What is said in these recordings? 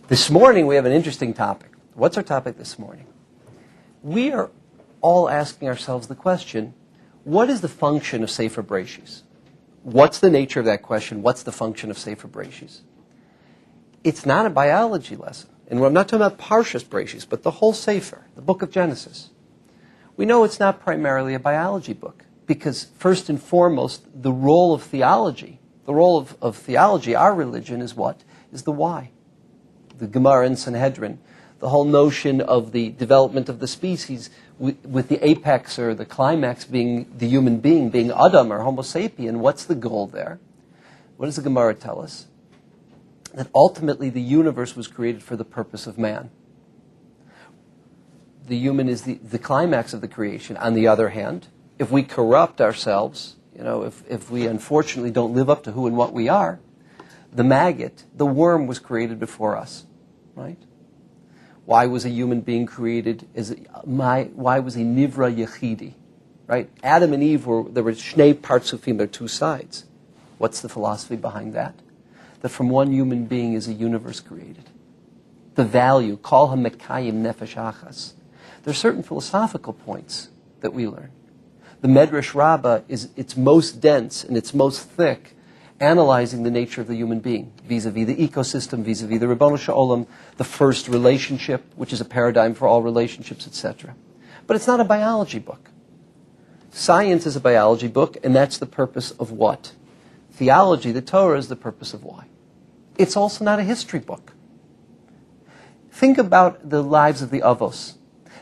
This morning we have an interesting topic. What's our topic this morning? We are all asking ourselves the question, what is the function of Sefer Bereishis? What's the nature of that question? What's the function of Sefer Bereishis? It's not a biology lesson. And I'm not talking about Parshas Bereishis, but the whole Sefer, the book of Genesis. We know it's not primarily a biology book because first and foremost, the role of theology, our religion is what? Is the why. The Gemara in Sanhedrin, the whole notion of the development of the species with the apex or the climax being the human being, being Adam or Homo sapien. What's the goal there? What does the Gemara tell us? That ultimately the universe was created for the purpose of man. The human is the climax of the creation. On the other hand, if we corrupt ourselves, if we unfortunately don't live up to who and what we are, the maggot, the worm, was created before us, right? Why was a human being created? Why was he nivra yechidi, right? Adam and Eve there were shnei partsufim, there are two sides. What's the philosophy behind that? That from one human being is a universe created. The value, kol ha-mekayim nefesh achas. There are certain philosophical points that we learn. The Medrash Rabbah is its most dense and its most thick, analyzing the nature of the human being, vis-a-vis the ecosystem, vis-a-vis the Ribono Shel Olam, the first relationship, which is a paradigm for all relationships, etc. But it's not a biology book. Science is a biology book, and that's the purpose of what? Theology, the Torah, is the purpose of why. It's also not a history book. Think about the lives of the Avos.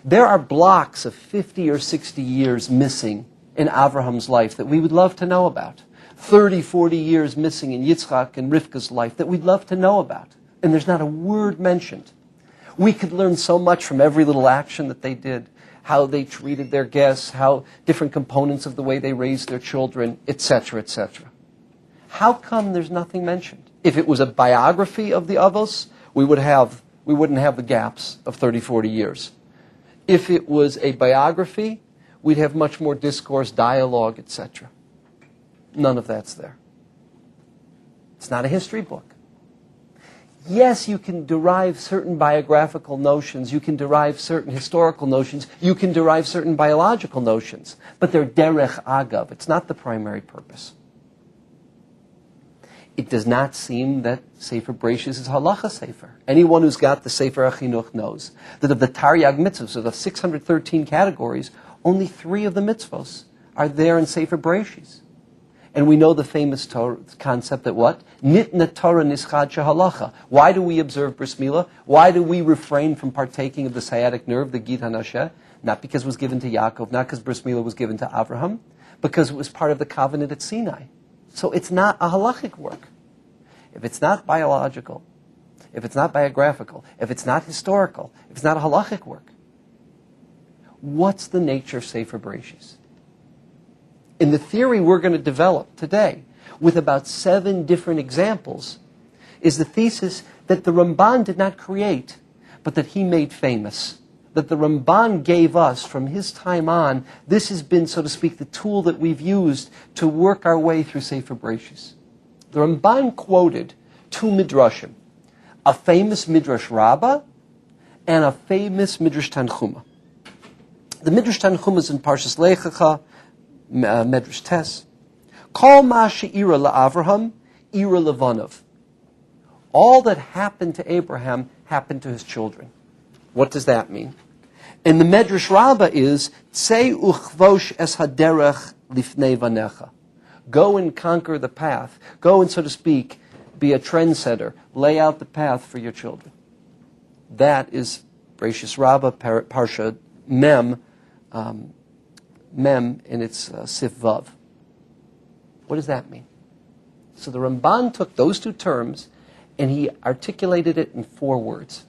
There are blocks of 50 or 60 years missing in Avraham's life that we would love to know about. 30, 40 years missing in Yitzchak and Rivka's life that we'd love to know about. And there's not a word mentioned. We could learn so much from every little action that they did, how they treated their guests, how different components of the way they raised their children, etc., etc. How come there's nothing mentioned? If it was a biography of the Avos, we wouldn't have the gaps of 30, 40 years. If it was a biography, we'd have much more discourse, dialogue, etc. None of that's there. It's not a history book. Yes, you can derive certain biographical notions, you can derive certain historical notions, you can derive certain biological notions, but they're derech agav. It's not the primary purpose. It does not seem that Sefer Bereishis is halacha sefer. Anyone who's got the Sefer HaChinuch knows that of the Taryag mitzvahs, of the 613 categories, only 3 of the mitzvahs are there in Sefer Bereishis. And we know the famous Torah concept that what? Nitna Torah nischad shehalacha. Why do we observe bris milah? Why do we refrain from partaking of the sciatic nerve, the Gid HaNasheh? Not because it was given to Yaakov, not because bris milah was given to Avraham, because it was part of the covenant at Sinai. So it's not a halachic work. If it's not biological, if it's not biographical, if it's not historical, if it's not a halachic work, what's the nature of Sefer Bereishis? In the theory we're going to develop today, with about 7 different examples, is the thesis that the Ramban did not create, but that he made famous. That the Ramban gave us from his time on. This has been, so to speak, the tool that we've used to work our way through Sefer Bereishis. The Ramban quoted 2 midrashim, a famous Midrash Rabbah and a famous Midrash Tanchuma. The Midrash Tanchuma is in Parshas Lech Lecha, Medrash Tes. Kol ma she'ira la'Avraham, ira levanav. All that happened to Abraham happened to his children. What does that mean? And the Medrash Rabbah is Tzei uchvosh es haderech lifnei vanecha. Go and conquer the path. Go and, so to speak, be a trendsetter. Lay out the path for your children. That is Bereishis Rabbah, Parsha Mem in its Sif Vav. What does that mean? So the Ramban took those 2 terms and he articulated it in 4 words.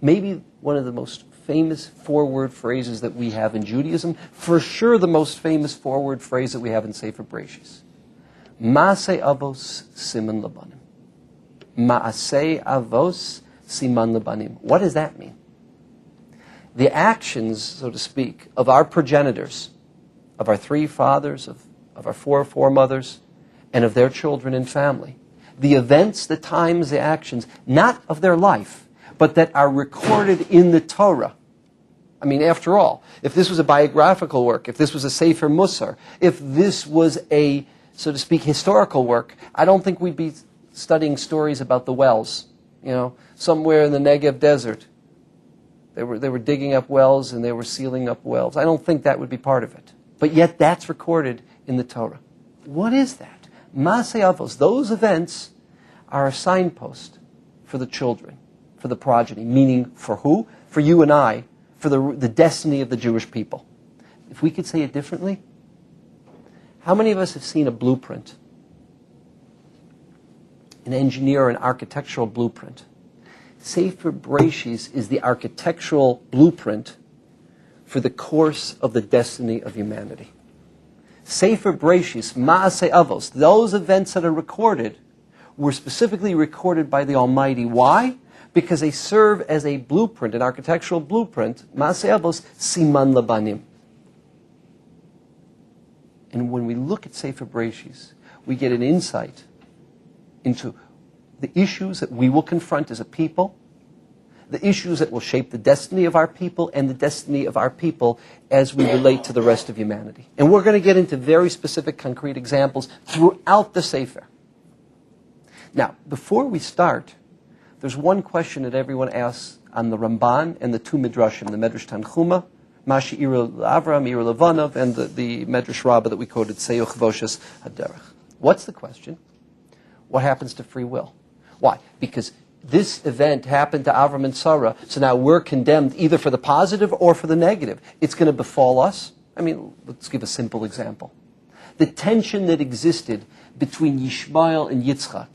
Maybe one of the most famous 4-word phrases that we have in Judaism, for sure the most famous 4-word phrase that we have in Sefer Bereishis. Maaseh Avot Siman Labanim. Maaseh Avot Siman Labanim. What does that mean? The actions, so to speak, of our progenitors, of our 3 fathers, of our 4 foremothers, and of their children and family, the events, the times, the actions, not of their life, but that are recorded in the Torah. I mean, after all, if this was a biographical work, if this was a Sefer Musar, if this was a, so to speak, historical work, I don't think we'd be studying stories about the wells, somewhere in the Negev desert. They were digging up wells and they were sealing up wells. I don't think that would be part of it. But yet that's recorded in the Torah. What is that? Maaseh Avos, those events are a signpost for the children, for the progeny. Meaning for who? For you and I, for the destiny of the Jewish people. If we could say it differently, how many of us have seen a blueprint? An engineer or an architectural blueprint. Sefer Bereishis is the architectural blueprint for the course of the destiny of humanity. Sefer Bereishis, Maaseh Avos, those events that are recorded were specifically recorded by the Almighty. Why? Because they serve as a blueprint, an architectural blueprint, Maaseh Avot Siman Labanim. And when we look at Sefer Bereishis, we get an insight into the issues that we will confront as a people, the issues that will shape the destiny of our people and the destiny of our people as we relate to the rest of humanity. And we're going to get into very specific, concrete examples throughout the Sefer. Now, before we start, there's one question that everyone asks on the Ramban and the two Midrashim, the Medrash Tanchuma, Mashi Ira Avram, Ira Levanov, and the Medrash Rabbi that we quoted, Seyuch Voshes Haderech. What's the question? What happens to free will? Why? Because this event happened to Avram and Sarah, so now we're condemned either for the positive or for the negative. It's going to befall us. I mean, let's give a simple example. The tension that existed between Yishmael and Yitzchak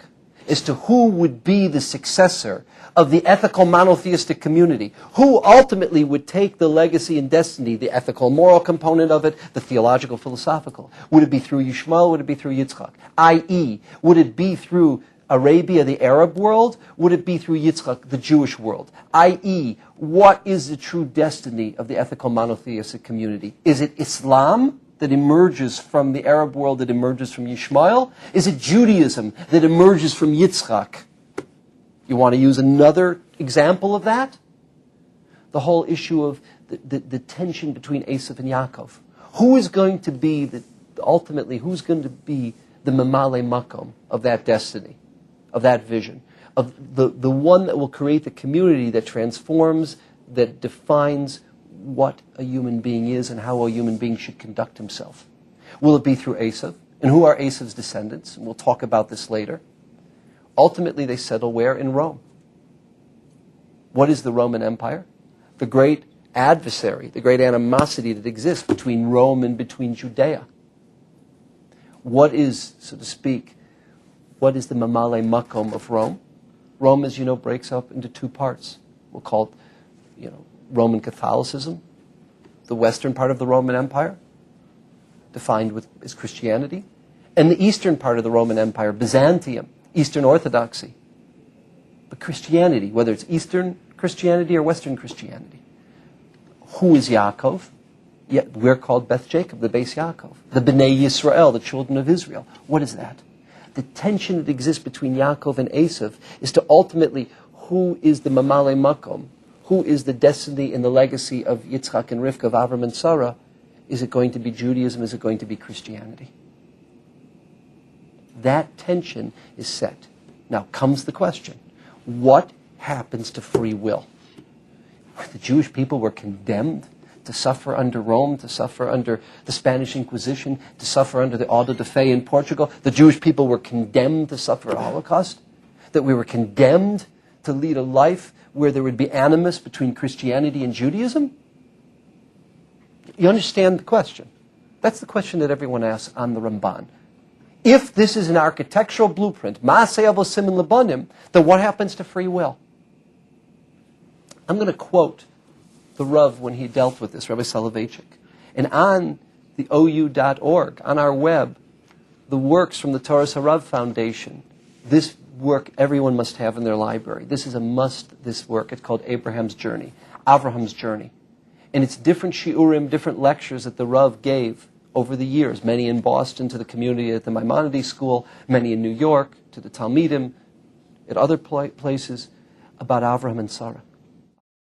as to who would be the successor of the ethical monotheistic community, who ultimately would take the legacy and destiny, the ethical moral component of it, the theological philosophical. Would it be through Yishmael? Would it be through Yitzchak? I.e., would it be through Arabia, the Arab world? Would it be through Yitzchak, the Jewish world? I.e., what is the true destiny of the ethical monotheistic community? Is it Islam that emerges from the Arab world, that emerges from Yishmael? Is it Judaism that emerges from Yitzchak? You want to use another example of that? The whole issue of the tension between Esav and Yaakov. Who is going to be, ultimately, who's going to be the Mamale Makom of that destiny, of that vision, of the one that will create the community that transforms, that defines what a human being is and how a human being should conduct himself? Will it be through Esav? And who are Esav's descendants? And we'll talk about this later. Ultimately, they settle where? In Rome. What is the Roman Empire? The great adversary, the great animosity that exists between Rome and between Judea. What is, so to speak, what is the Mamale Makom of Rome? Rome, as you know, breaks up into two parts. We'll call it, Roman Catholicism, the western part of the Roman Empire, defined as Christianity, and the eastern part of the Roman Empire, Byzantium, Eastern Orthodoxy. But Christianity, whether it's Eastern Christianity or Western Christianity. Who is Yaakov? Yet we're called Beth Jacob, the base Yaakov. The Bnei Yisrael, the children of Israel. What is that? The tension that exists between Yaakov and Esav is to ultimately, who is the Mamale Makom? Who is the destiny and the legacy of Yitzchak and Rivka, of Avram and Sarah? Is it going to be Judaism? Is it going to be Christianity? That tension is set. Now comes the question, what happens to free will? The Jewish people were condemned to suffer under Rome, to suffer under the Spanish Inquisition, to suffer under the Auto de Fe in Portugal. The Jewish people were condemned to suffer a Holocaust. That we were condemned to lead a life where there would be animus between Christianity and Judaism? You understand the question? That's the question that everyone asks on the Ramban. If this is an architectural blueprint, Maaseh Avot Siman Labanim, then what happens to free will? I'm going to quote the Rav when he dealt with this, Rabbi Soloveitchik. And on the OU.org, on our web, the works from the Torah Harav Foundation, this work everyone must have in their library. This is a must, this work. It's called Abraham's Journey, Avraham's Journey. And it's different shiurim, different lectures that the Rav gave over the years, many in Boston to the community at the Maimonides School, many in New York to the Talmidim, at other places, about Avraham and Sarah.